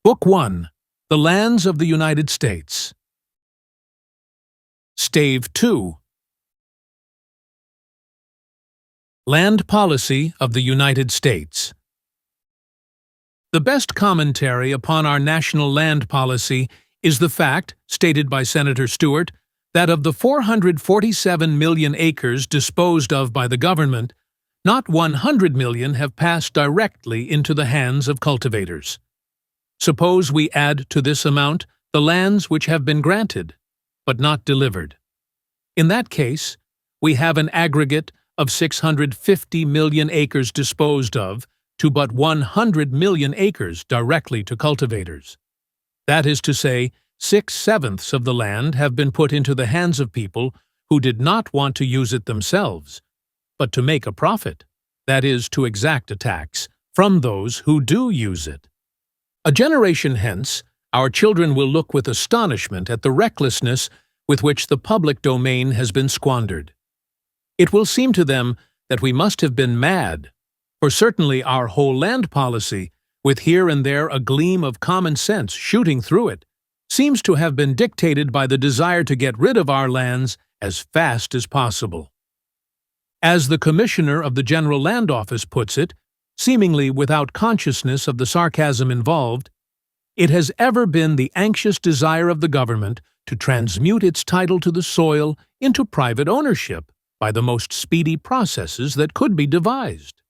Book 1. The Lands of the United States. Stave 2. Land Policy of the United States. The best commentary upon our national land policy is the fact, stated by Senator Stewart, that of the 447 million acres disposed of by the government, not 100 million have passed directly into the hands of cultivators. Suppose we add to this amount the lands which have been granted, but not delivered. In that case, we have an aggregate of 650 million acres disposed of to but 100 million acres directly to cultivators. That is to say, 6/7 of the land have been put into the hands of people who did not want to use it themselves, but to make a profit, that is, to exact a tax, from those who do use it. A generation hence, our children will look with astonishment at the recklessness with which the public domain has been squandered. It will seem to them that we must have been mad, for certainly our whole land policy, with here and there a gleam of common sense shooting through it, seems to have been dictated by the desire to get rid of our lands as fast as possible. As the Commissioner of the General Land Office puts it, seemingly without consciousness of the sarcasm involved, it has ever been the anxious desire of the government to transmute its title to the soil into private ownership by the most speedy processes that could be devised.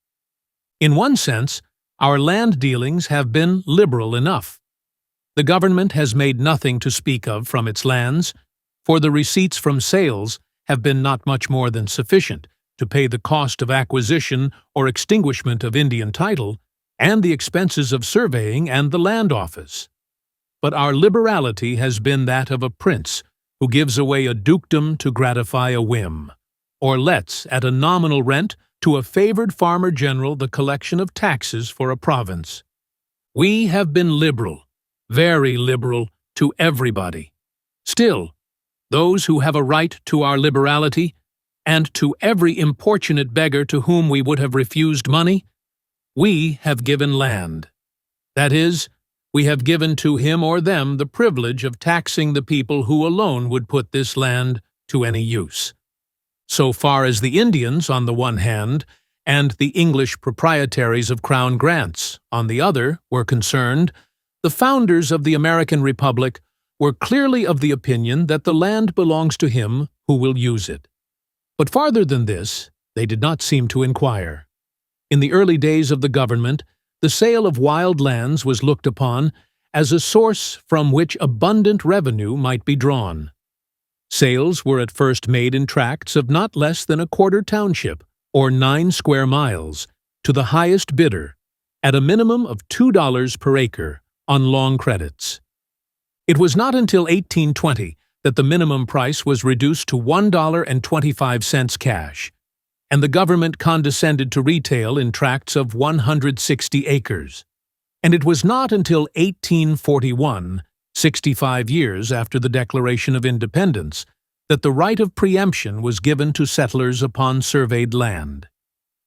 In one sense, our land dealings have been liberal enough. The government has made nothing to speak of from its lands, for the receipts from sales have been not much more than sufficient to pay the cost of acquisition or extinguishment of Indian title and the expenses of surveying and the land office. But our liberality has been that of a prince who gives away a dukedom to gratify a whim, or lets, at a nominal rent, to a favored farmer general the collection of taxes for a province. We have been liberal, very liberal, to everybody. Still, those who have a right to our liberality, and to every importunate beggar to whom we would have refused money, we have given land. That is, we have given to him or them the privilege of taxing the people who alone would put this land to any use. So far as the Indians, on the one hand, and the English proprietaries of Crown grants, on the other, were concerned, the founders of the American Republic were clearly of the opinion that the land belongs to him who will use it. But farther than this, they did not seem to inquire. In the early days of the government, the sale of wild lands was looked upon as a source from which abundant revenue might be drawn. Sales were at first made in tracts of not less than a quarter township, or 9 square miles, to the highest bidder, at a minimum of $2 per acre, on long credits. It was not until 1820 that the minimum price was reduced to $1.25 cash, and the government condescended to retail in tracts of 160 acres. And it was not until 1841, 65 years after the Declaration of Independence, that the right of preemption was given to settlers upon surveyed land.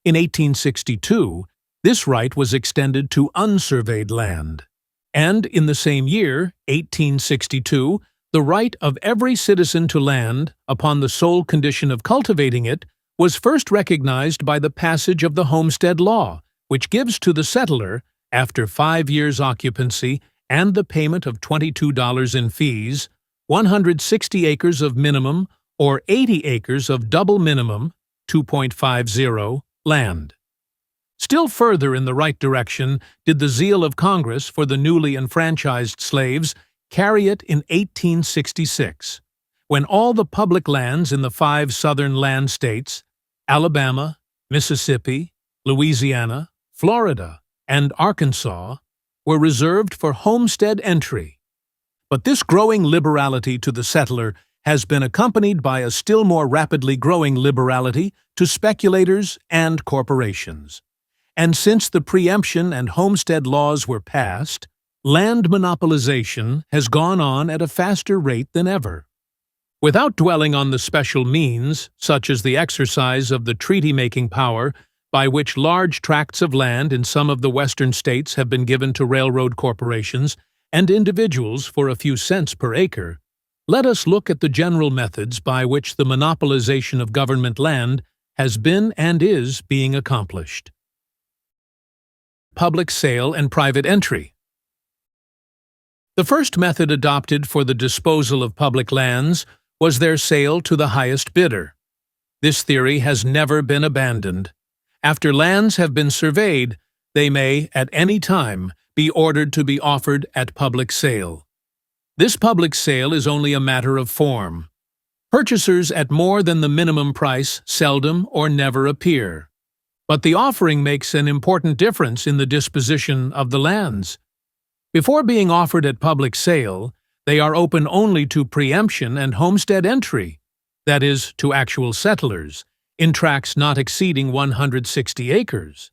In 1862, this right was extended to unsurveyed land. And in the same year, 1862, the right of every citizen to land, upon the sole condition of cultivating it, was first recognized by the passage of the Homestead Law, which gives to the settler, after 5 years' occupancy and the payment of $22 in fees, 160 acres of minimum or 80 acres of double minimum, 2.50, land. Still further in the right direction did the zeal of Congress for the newly enfranchised slaves carry it in 1866, when all the public lands in the 5 southern land states, Alabama, Mississippi, Louisiana, Florida, and Arkansas, were reserved for homestead entry. But this growing liberality to the settler has been accompanied by a still more rapidly growing liberality to speculators and corporations. And since the preemption and homestead laws were passed, land monopolization has gone on at a faster rate than ever. Without dwelling on the special means, such as the exercise of the treaty-making power by which large tracts of land in some of the western states have been given to railroad corporations, and individuals for a few cents per acre, let us look at the general methods by which the monopolization of government land has been and is being accomplished. Public sale and private entry. The first method adopted for the disposal of public lands was their sale to the highest bidder. This theory has never been abandoned. After lands have been surveyed, they may, at any time, be ordered to be offered at public sale. This public sale is only a matter of form. Purchasers at more than the minimum price seldom or never appear. But the offering makes an important difference in the disposition of the lands. Before being offered at public sale, they are open only to preemption and homestead entry, that is, to actual settlers, in tracts not exceeding 160 acres.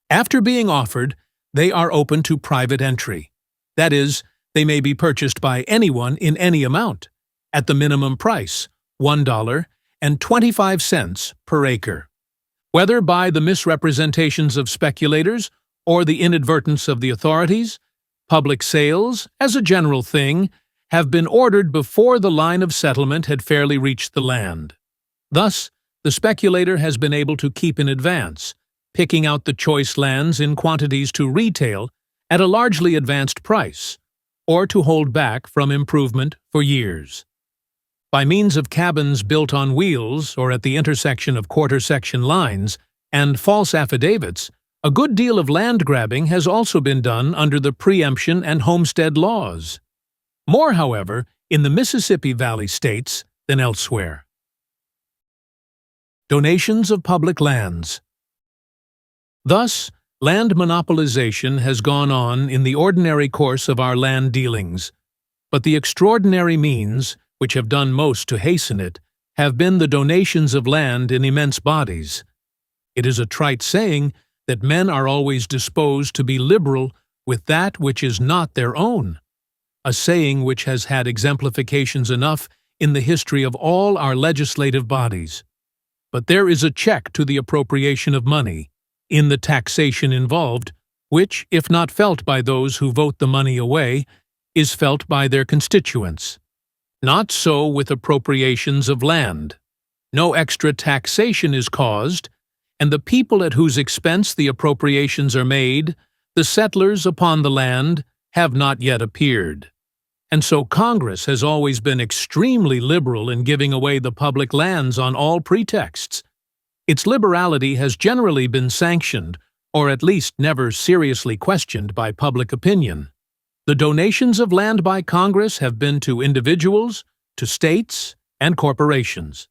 After being offered, they are open to private entry, that is, they may be purchased by anyone in any amount, at the minimum price, $1.25 per acre. Whether by the misrepresentations of speculators or the inadvertence of the authorities, public sales, as a general thing, have been ordered before the line of settlement had fairly reached the land. Thus, the speculator has been able to keep in advance, picking out the choice lands in quantities to retail at a largely advanced price, or to hold back from improvement for years. By means of cabins built on wheels or at the intersection of quarter-section lines and false affidavits, a good deal of land grabbing has also been done under the preemption and homestead laws. More, however, in the Mississippi Valley states than elsewhere. Donations of public lands. Thus, land monopolization has gone on in the ordinary course of our land dealings, but the extraordinary means, which have done most to hasten it, have been the donations of land in immense bodies. It is a trite saying that men are always disposed to be liberal with that which is not their own, a saying which has had exemplifications enough in the history of all our legislative bodies. But there is a check to the appropriation of money, in the taxation involved, which, if not felt by those who vote the money away, is felt by their constituents. Not so with appropriations of land. No extra taxation is caused, and the people at whose expense the appropriations are made, the settlers upon the land, have not yet appeared. And so Congress has always been extremely liberal in giving away the public lands on all pretexts. Its liberality has generally been sanctioned, or at least never seriously questioned by public opinion. The donations of land by Congress have been to individuals, to states, and corporations.